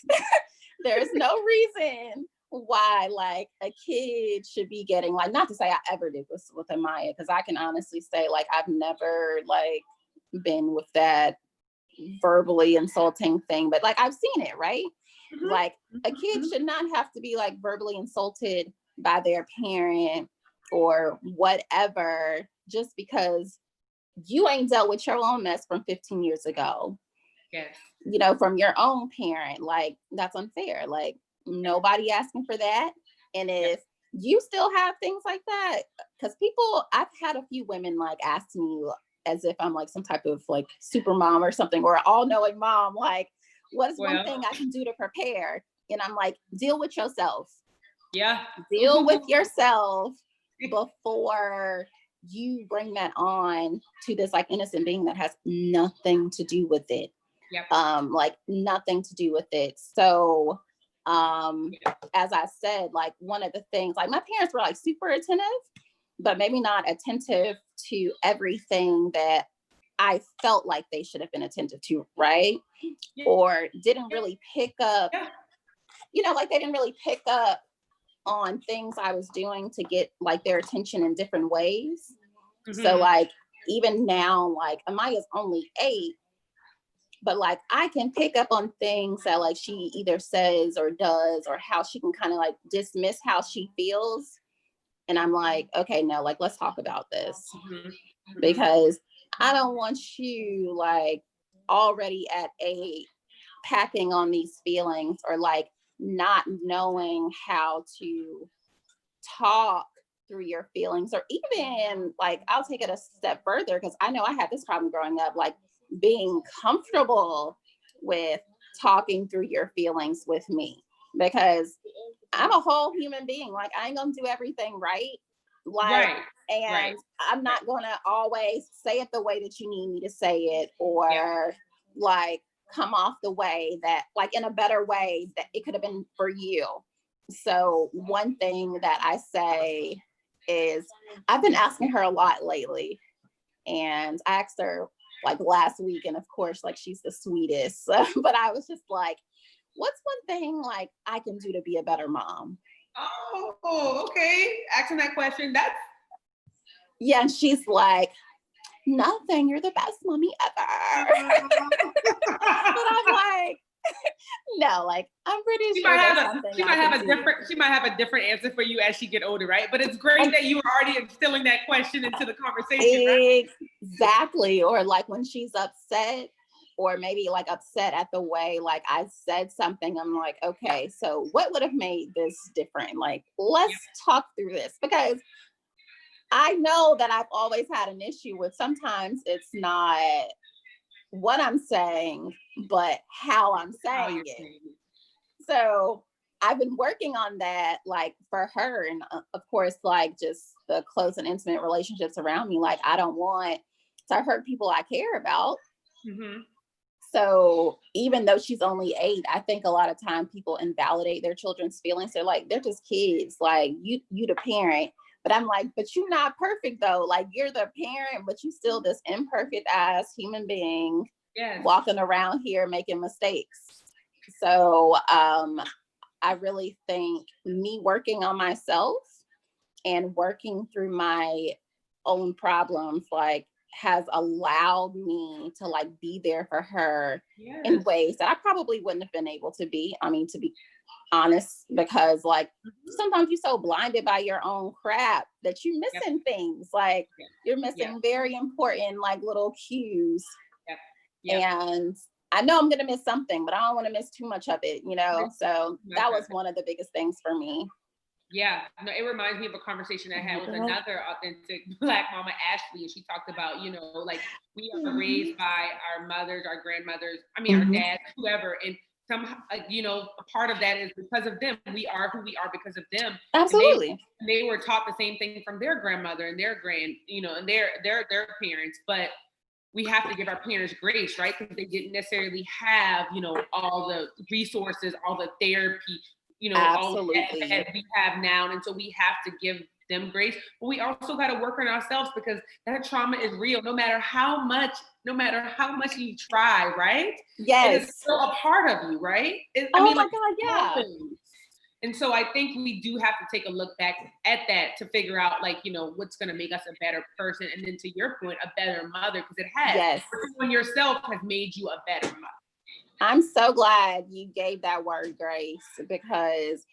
S2: there's no reason why like a kid should be getting, like, not to say I ever did this with Amaya, because I can honestly say like I've never like been with that verbally insulting thing, but like I've seen it, right? Like a kid should not have to be like verbally insulted by their parent or whatever just because you ain't dealt with your own mess from 15 years ago. From your own parent. Like that's unfair. Like nobody asking for that. And if you still have things like that, because I've had a few women like ask me as if I'm like some type of like super mom or something, or all-knowing mom, like what's one thing I can do to prepare? And I'm like, deal with yourself. Deal with yourself before you bring that on to this like innocent being that has nothing to do with it. Like nothing to do with it. So as I said, like one of the things, like my parents were like super attentive, but maybe not attentive to everything that I felt like they should have been attentive to, right? Or didn't really pick up, like they didn't really pick up on things I was doing to get like their attention in different ways. So like even now, like Amaya's only 8, but like I can pick up on things that like she either says or does, or how she can kind of like dismiss how she feels. And I'm like, okay, no, like, let's talk about this,
S1: Mm-hmm.
S2: because I don't want you like already at 8 packing on these feelings, or like not knowing how to talk through your feelings, or even like, I'll take it a step further, because I know I had this problem growing up, like being comfortable with talking through your feelings with me, because I'm a whole human being. Like, I ain't gonna do everything right. Like,
S1: Right. Right.
S2: and I'm not gonna always say it the way that you need me to say it, or like come off the way that, like, in a better way that it could have been for you. So one thing that I say is, I've been asking her a lot lately, and I asked her like last week, and of course, like, she's the sweetest. But I was just like, what's one thing like I can do to be a better mom?
S1: Oh, okay. Asking that question. That's
S2: Yeah, and she's like, nothing. You're the best mommy ever. But I'm like, no, like, I'm pretty
S1: she
S2: sure
S1: might
S2: there's
S1: have
S2: something
S1: she
S2: I
S1: might have
S2: can
S1: a
S2: do.
S1: different answer for you as she get older, right? But it's great
S2: And
S1: that you were already instilling that question into the conversation, right?
S2: exactly. Or like when she's upset, or maybe like upset at the way like I said something, I'm like, okay, so what would have made this different? Like, let's talk through this, because I know that I've always had an issue with, sometimes it's not what I'm saying, but how I'm saying it. So I've been working on that, like, for her. And of course, like, just the close and intimate relationships around me. Like, I don't want to hurt people I care about.
S1: Mm-hmm.
S2: So even though she's only 8, I think a lot of time people invalidate their children's feelings. They're like, they're just kids. Like, you the parent. But I'm like, but you're not perfect though. Like, you're the parent, but you still this imperfect ass human being, walking around here making mistakes. So I really think me working on myself and working through my own problems, like, has allowed me to like be there for her in ways that I probably wouldn't have been able to be. I mean, to be honest, because like sometimes you're so blinded by your own crap that you're missing things. Like, you're missing very important like little cues. And I know I'm gonna miss something, but I don't want to miss too much of it, you know? So that was one of the biggest things for me.
S1: Yeah, no, it reminds me of a conversation I had with another authentic Black mama, Ashley, and she talked about, you know, like, we are raised by our mothers, our grandmothers, I mean, our dads, whoever, and somehow, you know, a part of that is because of them. We are who we are because of them.
S2: Absolutely.
S1: And they were taught the same thing from their grandmother and their you know, and their parents, but we have to give our parents grace, right? Because they didn't necessarily have, you know, all the resources, all the therapy, you know, all that we have now. And so we have to give them grace, but we also got to work on ourselves, because that trauma is real. No matter how much you try, right? It is still a part of you, right?
S2: My God, yeah.
S1: And so I think we do have to take a look back at that to figure out, like, you know, what's going to make us a better person. And then, to your point, a better mother, because it has. Working on yourself has made you a better mother.
S2: I'm so glad you gave that word grace, because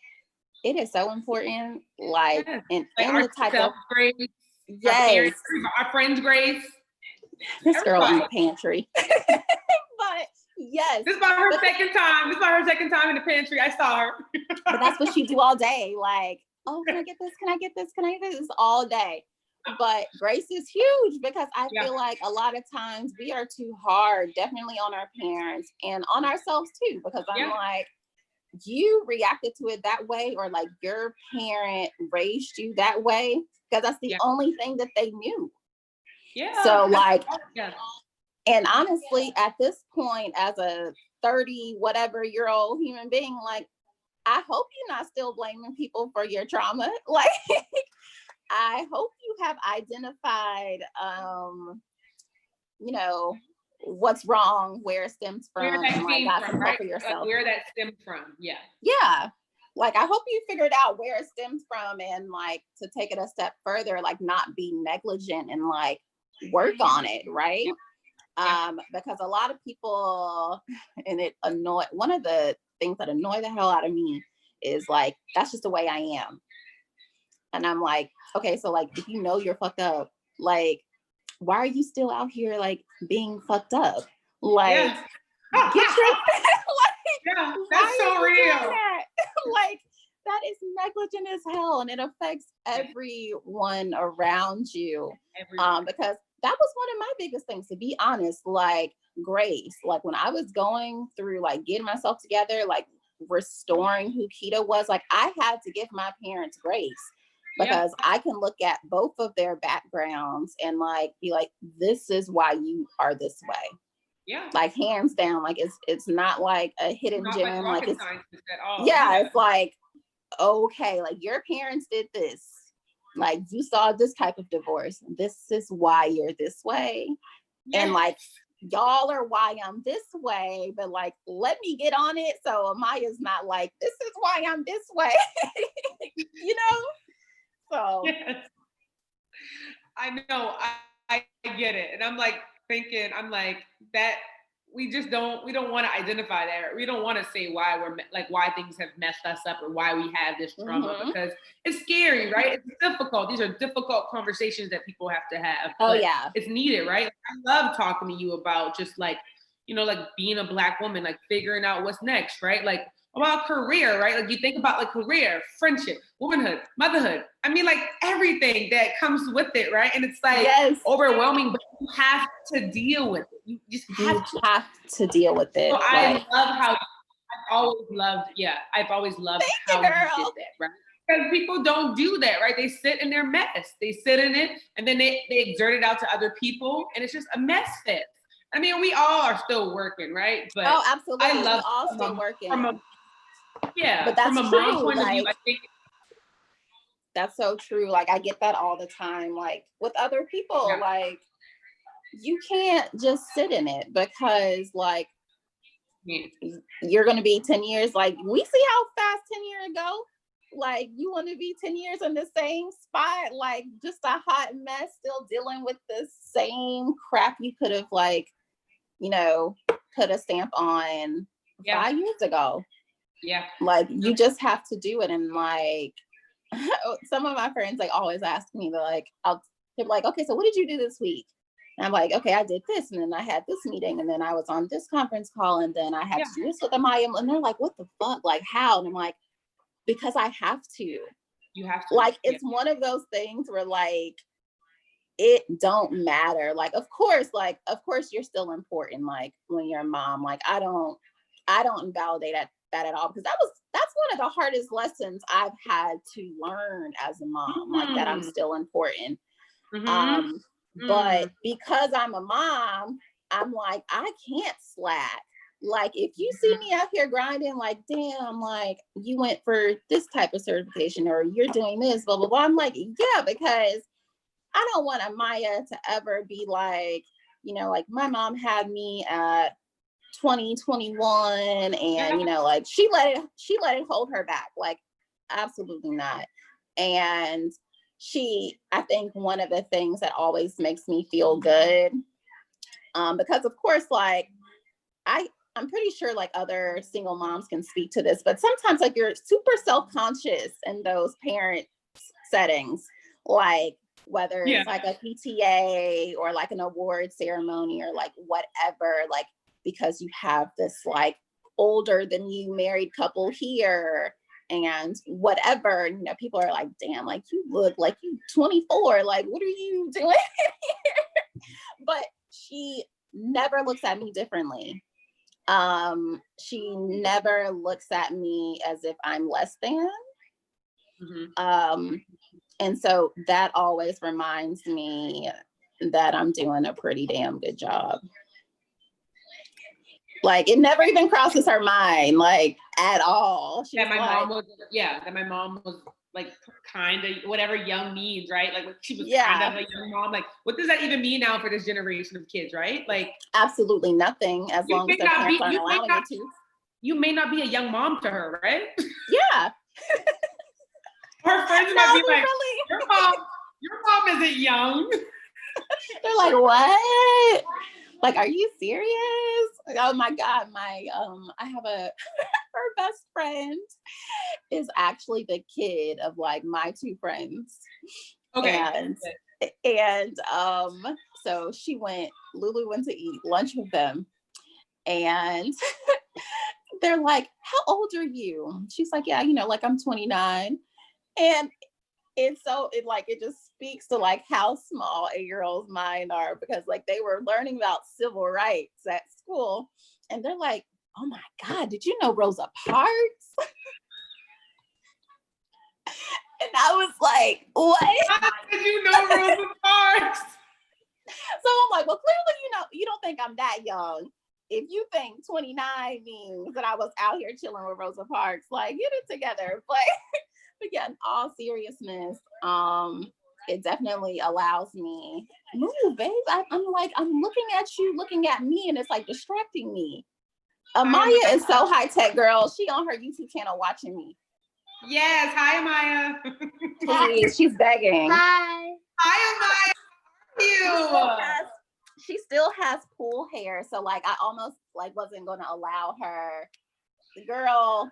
S2: it is so important. Like, in
S1: like
S2: any type of
S1: grace, our friends' grace.
S2: This girl in the pantry. But
S1: this is about her second time. This is about her second time in the pantry. I saw her.
S2: But that's what she do all day. Like, oh, can I get this? Can I get this? Can I get this? All day. But grace is huge, because I feel like a lot of times we are too hard, definitely on our parents and on ourselves too, because I'm like, you reacted to it that way, or like your parent raised you that way, because that's the only thing that they knew. So like, and honestly, at this point, as a 30 whatever year old human being, like, I hope you're not still blaming people for your trauma. Like, I hope you have identified, you know, what's wrong, where it stems from,
S1: where that
S2: and like got some help for yourself.
S1: Like, where that stemmed from.
S2: Yeah. Like, I hope you figured out where it stems from, and like to take it a step further, like not be negligent and like work on it, right? Because a lot of people, and one of the things that annoy the hell out of me is like, that's just the way I am. And I'm like, okay, so like, if you know you're fucked up, like, why are you still out here like being fucked up? Like,
S1: Yeah.
S2: get your like,
S1: Yeah,
S2: why
S1: that's
S2: are
S1: so
S2: you doing
S1: real.
S2: that? Like, that is negligent as hell, and it affects everyone around you. Because that was one of my biggest things, to be honest. Like, grace. Like, when I was going through like getting myself together, like restoring who Kita was, like I had to give my parents grace, because I can look at both of their backgrounds and like be like, this is why you are this way.
S1: Yeah.
S2: Like, hands down, like it's not like a hidden
S1: Not
S2: gem. Like, it's
S1: at all.
S2: yeah, it's like, okay, like your parents did this. Like, you saw this type of divorce. This is why you're this way. And like, y'all are why I'm this way, but like, let me get on it. So Amaya's not like, this is why I'm this way. You know? So
S1: yes. I know. I get it. And I'm like thinking, I'm like, that we don't want to identify that. We don't want to say why why things have messed us up or why we have this trauma, because it's scary, right? It's difficult. These are difficult conversations that people have to have.
S2: Oh yeah.
S1: It's needed, right? I love talking to you about just like, like being a Black woman, like figuring out what's next, right? Like about career, right? Like you think about like career, friendship, womanhood, motherhood. I mean, like everything that comes with it, right? And it's like overwhelming, but you have to deal with it. You just have
S2: to deal with it.
S1: So I love how I've always loved how you did that, right? Because people don't do that, right? They sit in their mess. They sit in it and then they exert it out to other people, and it's just a mess fest. I mean, we all are still working, right? But
S2: absolutely.
S1: I love
S2: we're all still working.
S1: But
S2: that's
S1: from a
S2: true.
S1: mom point of view, I think
S2: that's so true. Like, I get that all the time. Like, with other people, like, you can't just sit in it, because like you're going to be 10 years. Like, we see how fast 10 years ago. Like, you want to be 10 years in the same spot, like just a hot mess, still dealing with the same crap you could have like, put a stamp on 5 years ago.
S1: Yeah.
S2: Like, you just have to do it. And like, some of my friends like always ask me, they're like, okay, so what did you do this week? And I'm like, okay, I did this, and then I had this meeting, and then I was on this conference call, and then I had to do this with Amaya. And they're like, what the fuck? Like, how? And I'm like, because I have to.
S1: You have to.
S2: Like, it's one of those things where like, it don't matter. Like, of course you're still important. Like, when you're a mom, like I don't invalidate that at all, because that's one of the hardest lessons I've had to learn as a mom, like that I'm still important. But because I'm a mom, I'm like, I can't slack. Like, if you see me out here grinding, like, damn, like you went for this type of certification, or you're doing this, blah, blah, blah. I'm like, yeah, because I don't want Amaya to ever be like, like my mom had me at 2021 and, like she let it hold her back. Like, absolutely not. And I think one of the things that always makes me feel good, because of course, like I'm pretty sure like other single moms can speak to this, but sometimes like you're super self-conscious in those parent settings, like whether it's like a PTA or like an award ceremony or like whatever, like because you have this like older than you married couple here and whatever, people are like, damn, like you look like you 24, like what are you doing here? But she never looks at me differently. She never looks at me as if I'm less than. And so that always reminds me that I'm doing a pretty damn good job. Like, it never even crosses her mind, like, at all.
S1: That my mom was like kind of whatever young means, right? Like she was kind of a young mom. Like, what does that even mean now for this generation of kids, right? Like,
S2: absolutely nothing, as long as their parents aren't allowing it to.
S1: You may not be a young mom to her, right?
S2: Yeah.
S1: Her friends might be like, really? Your mom isn't young.
S2: They're like, what? Like, are you serious? Like, oh my God, I have her best friend is actually the kid of like my two friends.
S1: Okay.
S2: And so Lulu went to eat lunch with them, and they're like, how old are you? She's like, yeah, like I'm 29. And it just speaks to like how small 8-year-olds' mind are, because like they were learning about civil rights at school, and they're like, oh my God, did you know Rosa Parks? And I was like, what?
S1: How did you know Rosa Parks?
S2: So I'm like, well, clearly, you don't think I'm that young. If you think 29 means that I was out here chilling with Rosa Parks, like, get it together. But yeah, in all seriousness, it definitely allows me, move, babe. I'm looking at you, looking at me, and it's like distracting me. Amaya is so high tech, girl. She on her YouTube channel watching me.
S1: Yes. Hi, Amaya.
S2: Please, she's begging.
S3: Hi.
S1: Hi, Amaya. How are you?
S2: She still has pool hair, so like I almost like wasn't going to allow her. Girl,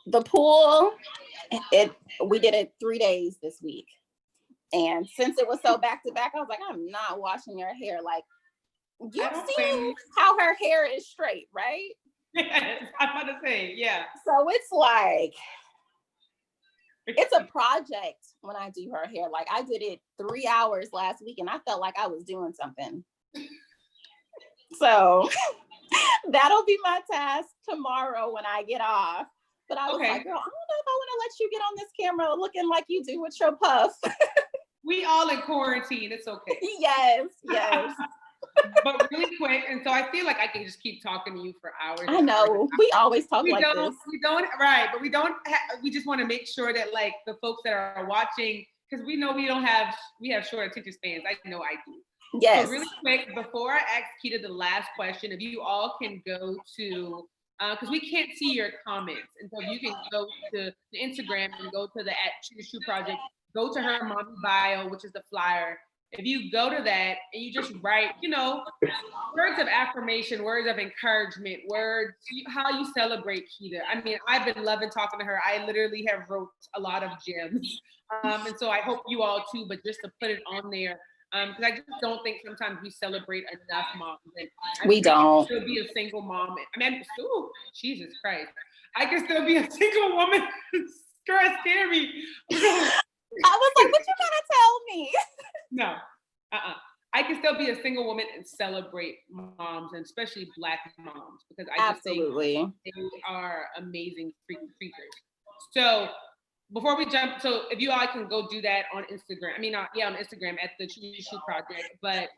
S2: the pool, we did it 3 days this week, and since it was so back to back, I was like, I'm not washing your hair. Like, you see how her hair is straight, right?
S1: Yes, I'm about to say, yeah.
S2: So it's like, it's a project when I do her hair. Like, I did it 3 hours last week, and I felt like I was doing something. So that'll be my task tomorrow when I get off. But I was like, girl, I don't know if I want to let you get on this camera looking like you do with your puff.
S1: We all in quarantine. It's okay.
S2: Yes.
S1: But really quick, and so I feel like I can just keep talking to you for hours.
S2: I know. We always talk like this.
S1: We don't, right, but we don't, we just want to make sure that like the folks that are watching, because we know we have short attention spans. I know I do.
S2: Yes.
S1: So really quick, before I ask Kitia the last question, if you all can go to, because we can't see your comments, and so if you can go to the Instagram and go to the @Shoe Project, go to her mommy bio, which is the flyer. If you go to that and you just write, words of affirmation, words of encouragement, words, how you celebrate Kitia. I mean, I've been loving talking to her. I literally have wrote a lot of gems. And so I hope you all too, but just to put it on there, because I just don't think sometimes we celebrate enough moms. And
S2: we don't.
S1: I can still be a single mom. I mean, Jesus Christ. I can still be a single woman. Girl, it scared me.
S2: I was like, what you gotta tell me?
S1: No, I can still be a single woman and celebrate moms, and especially Black moms, because I just think they are amazing creatures. So before we jump, so if you all can go do that on Instagram. I mean, on Instagram at the Shoe Project. But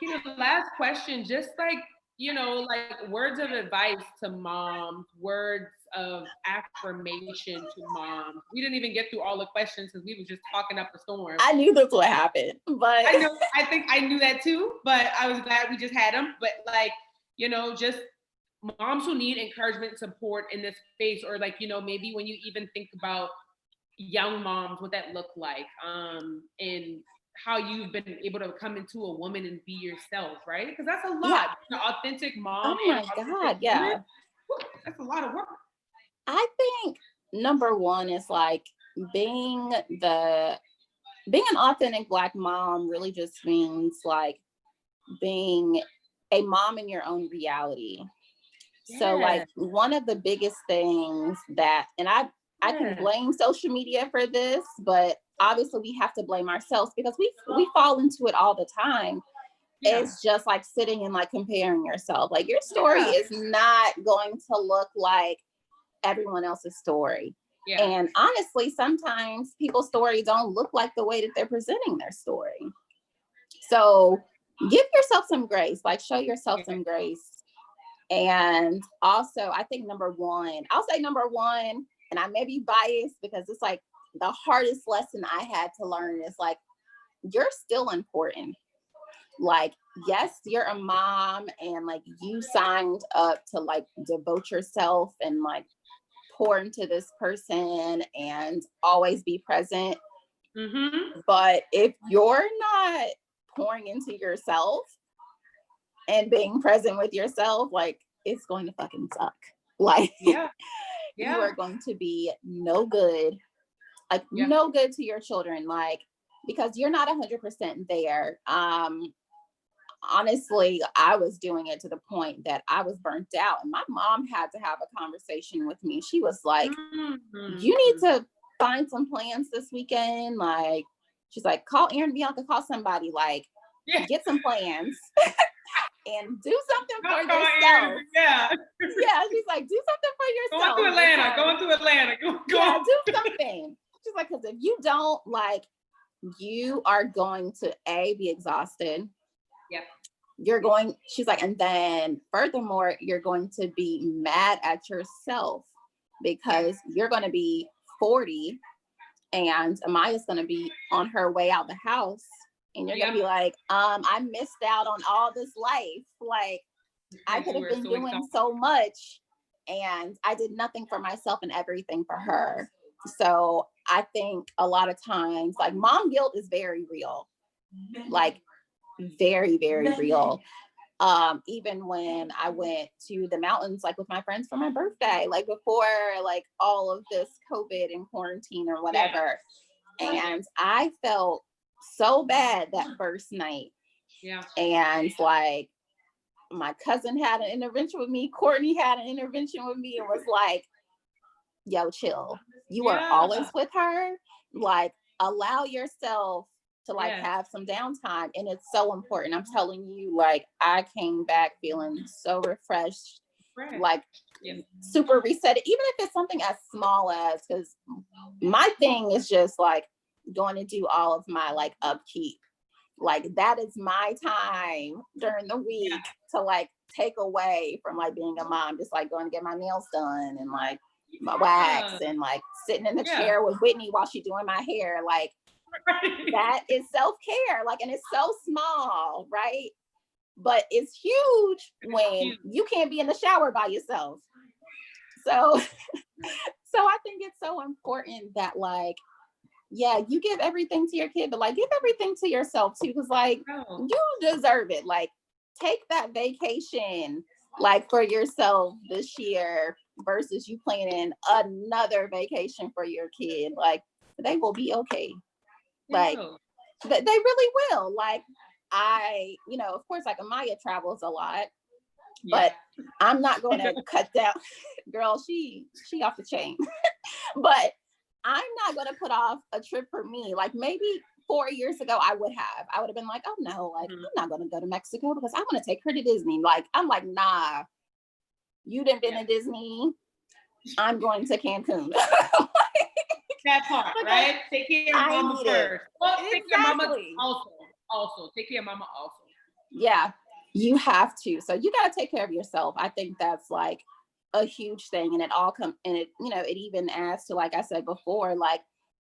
S1: the last question, just like like words of advice to moms, words of affirmation to moms. We didn't even get through all the questions because we were just talking up the storm.
S2: I knew that's what happened, but
S1: I think I knew that too, but I was glad we just had them. But like, just moms who need encouragement, support in this space, or like, maybe when you even think about young moms, what that looked like, and how you've been able to come into a woman and be yourself, right? Because that's a lot. Yeah. An authentic mom.
S2: Oh my God, yeah.
S1: Woman, that's a lot of work.
S2: I think number one is like being an authentic Black mom really just means like being a mom in your own reality. Yeah. So like one of the biggest things that, and I can blame social media for this, but obviously we have to blame ourselves because we fall into it all the time. Yeah. It's just like sitting and like comparing yourself. Like your story is not going to look like everyone else's story. Yeah. And honestly, sometimes people's story don't look like the way that they're presenting their story. So give yourself some grace, like show yourself some grace. And also I think I'll say number one, and I may be biased because it's like the hardest lesson I had to learn is like, you're still important. Like, yes, you're a mom and like you signed up to like devote yourself and like pour into this person and always be present. Mm-hmm. But if you're not pouring into yourself and being present with yourself, like it's going to fucking suck. Like, you are going to be no good, like no good to your children, like, because you're not 100% there. Honestly, I was doing it to the point that I was burnt out, and my mom had to have a conversation with me. She was like, you need to find some plans this weekend. Like, she's like, call Aaron, Bianca, call somebody, like, get some plans and do something for yourself.
S1: Yeah,
S2: she's like, do something for yourself.
S1: Going to Atlanta. Go.
S2: Do something. She's like, because if you don't, like, you are going to be exhausted. She's like, and then furthermore, you're going to be mad at yourself because you're going to be 40 and Amaya's going to be on her way out the house. And you're going to be like, I missed out on all this life. Like, I could have been doing so much and I did nothing for myself and everything for her. So I think a lot of times, like, mom guilt is very real. Like, very, very real. Even when I went to the mountains, like, with my friends for my birthday, like, before, like, all of this COVID and quarantine or whatever. And I felt so bad that first night. And, like, my cousin had an intervention with me. Courtney had an intervention with me and was like, yo, chill. You are always with her. Like, allow yourself to, like, have some downtime. And it's so important. I'm telling you, like, I came back feeling so refreshed, like, super reset. Even if it's something as small as, because my thing is just, like, going to do all of my, like, upkeep. Like, that is my time during the week to, like, take away from, like, being a mom, just, like, going to get my nails done and, like, my wax and, like, sitting in the chair with Whitney while she's doing my hair. Like, that is self-care. Like, and it's so small, right? But it's huge when you can't be in the shower by yourself. So I think it's so important that, like, you give everything to your kid, but, like, give everything to yourself too, because, like, you deserve it. Like, take that vacation, like, for yourself this year versus you planning another vacation for your kid. Like, they will be okay. Like, they really will. Like, of course, like, Amaya travels a lot, but I'm not going to cut down. Girl, she off the chain. But I'm not going to put off a trip for me. Like, maybe 4 years ago, I would have been like, oh no, like, I'm not going to go to Mexico because I want to take her to Disney. Like, I'm like, nah, you didn't been to Disney. I'm going to Cancun.
S1: That part, right? Take care of mama first. Well, take care of mama also. Take care of mama also.
S2: Yeah, you have to. So you got to take care of yourself. I think that's, like, a huge thing. And it all comes, and it, it even adds to, like I said before, like,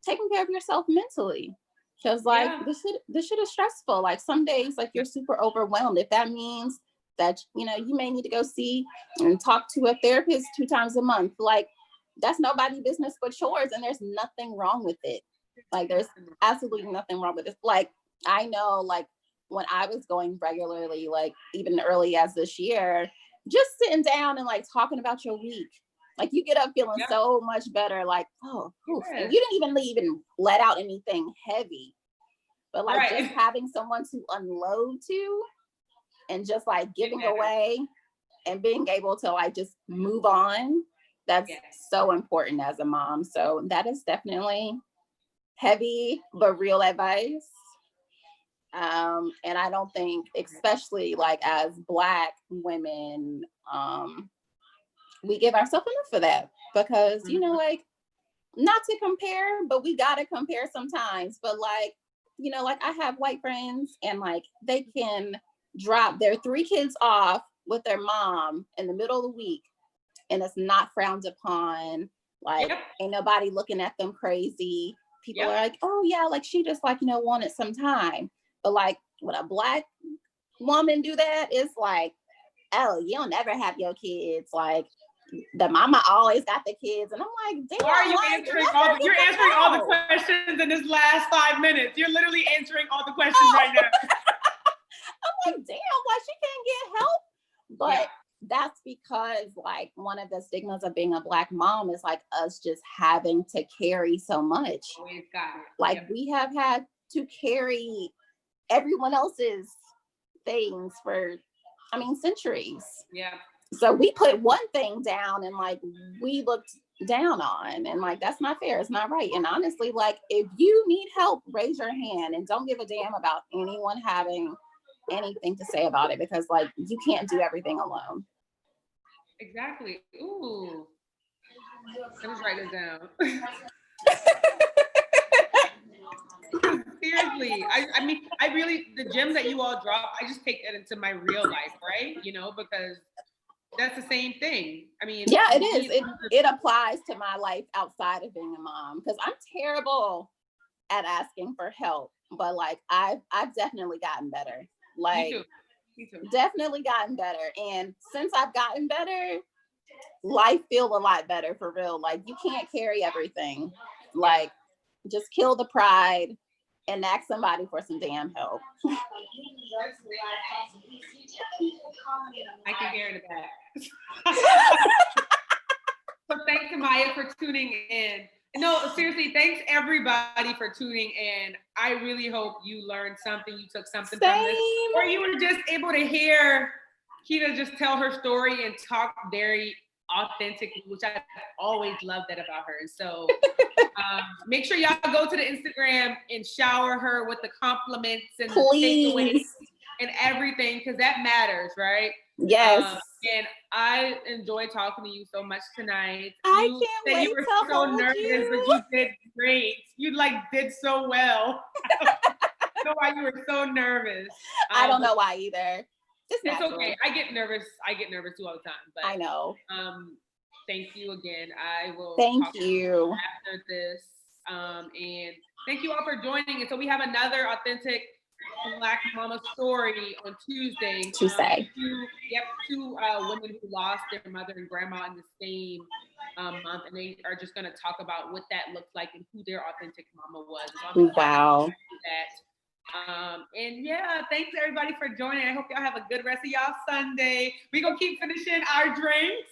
S2: taking care of yourself mentally. Because, like, this shit is stressful. Like, some days, like, you're super overwhelmed. If that means that, you may need to go see and talk to a therapist 2 times a month, like, that's nobody's business but yours. And there's nothing wrong with it. Like, there's absolutely nothing wrong with it. Like, I know, like, when I was going regularly, like, even early as this year, just sitting down and, like, talking about your week. Like, you get up feeling so much better. Like, oh, and you didn't even let out anything heavy. But, like, just having someone to unload to and just, like, giving away and being able to, like, just move on. That's so important as a mom. So that is definitely heavy but real advice. And I don't think, especially, like, as Black women, we give ourselves enough for that, because like, not to compare, but we gotta compare sometimes. But, like, like, I have white friends, and, like, they can drop their 3 kids off with their mom in the middle of the week, and it's not frowned upon. Like, ain't nobody looking at them crazy. People are like, oh yeah, like, she just, like, wanted some time. But, like, when a Black woman do that, it's like, oh, you'll never have your kids. Like, the mama always got the kids. And I'm like, damn.
S1: Why are you answering all the questions in this last 5 minutes? You're literally answering all the questions right now.
S2: I'm like, damn, why she can't get help? But that's because like one of the stigmas of being a Black mom is like us just having to carry so much.
S1: Always got it.
S2: Like we have had to carry everyone else's things for, I mean, centuries.
S1: Yeah.
S2: So we put one thing down and like we looked down on, and like that's not fair. It's not right. And honestly, like if you need help, raise your hand and don't give a damn about anyone having anything to say about it, because like you can't do everything alone.
S1: Exactly. Ooh. Let me write this down. Seriously, I mean, I really, the gems that you all drop, I just take that into my real life, right? You know, because that's the same thing. I mean,
S2: yeah, it is. It applies to my life outside of being a mom, because I'm terrible at asking for help, but like I've definitely gotten better. Like,
S1: Me too.
S2: Definitely gotten better. And since I've gotten better, life feels a lot better for real. Like you can't carry everything. Like just kill the pride and ask somebody for some damn help.
S1: I can carry the bag. So thanks, Maya, for tuning in. No, seriously, thanks everybody for tuning in. I really hope you learned something, you took something from this, or you were just able to hear Kitia just tell her story and talk very authentically, which I've always loved that about her. And so make sure y'all go to the Instagram and shower her with the compliments and the takeaways and everything, because that matters, right?
S2: Yes.
S1: And I enjoyed talking to you so much tonight.
S2: I can't wait
S1: you were
S2: to
S1: so
S2: hold
S1: nervous,
S2: you.
S1: but you did great. You like did so well. I don't know why you were so nervous.
S2: I don't know why either.
S1: It's okay. I get nervous too all the time. But
S2: I know.
S1: Thank you again. I will
S2: thank you
S1: after this. And thank you all for joining. And so we have another authentic Black mama story on Tuesday. Two women who lost their mother and grandma in the same month, and they are just going to talk about what that looks like and who their authentic mama was. So
S2: wow.
S1: And yeah, thanks everybody for joining. I hope y'all have a good rest of y'all Sunday. We gonna keep finishing our drinks.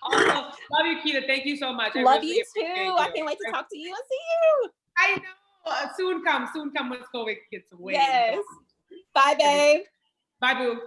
S1: Also, love you, Kitia. Thank you so much.
S2: Love you too. I can't wait to talk to you and see you.
S1: I know. Soon come once COVID gets away.
S2: Yes. Bye, babe.
S1: Bye, boo.